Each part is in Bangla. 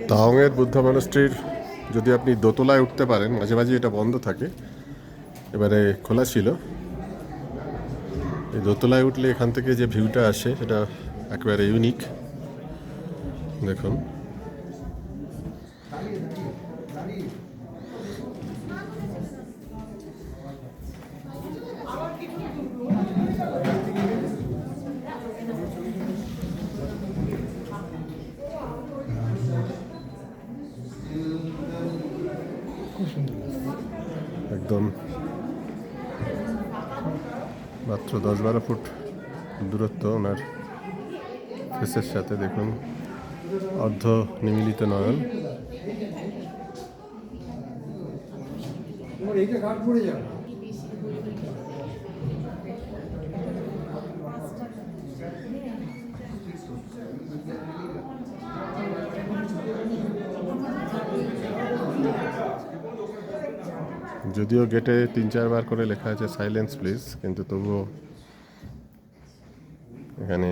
তাওয়াংয়ের বুদ্ধ মনস্ট্রির যদি আপনি দোতলায় উঠতে পারেন, মাঝে মাঝে এটা বন্ধ থাকে, এবারে খোলা ছিল। এই দোতলায় উঠলে এখান থেকে যে ভিউটা আসে সেটা একেবারে ইউনিক। দেখুন, একদম মাত্র 10-12 ফুট দূরত্ব ওনার ফেসের সাথে। দেখুন, অর্ধ নিমিলিত নয়ন। যদিও গেটে 3-4 বার করে লেখা আছে সাইলেন্স প্লিজ, কিন্তু তবুও এখানে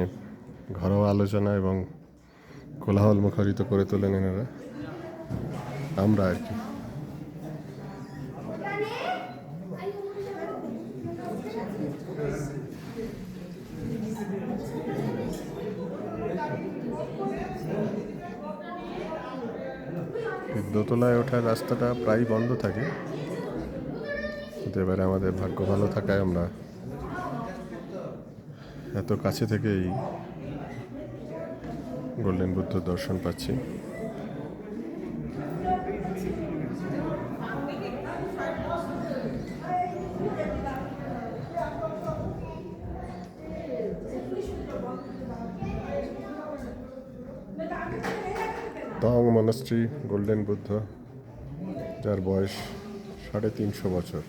ঘরোয়া আলোচনা এবং কোলাহল মুখরিত করে তোলেন এনারা, আমরা আর কি। দোতলায় ওঠার রাস্তাটা প্রায় বন্ধ থাকে, কিন্তু এবারে আমাদের ভাগ্য ভালো থাকায় আমরা এত কাছে থেকেই গোল্ডেন বুদ্ধ দর্শন পাচ্ছি। তাওয়াং মনাস্ট্রি, গোল্ডেন বুদ্ধ, যার বয়স 350 বছর।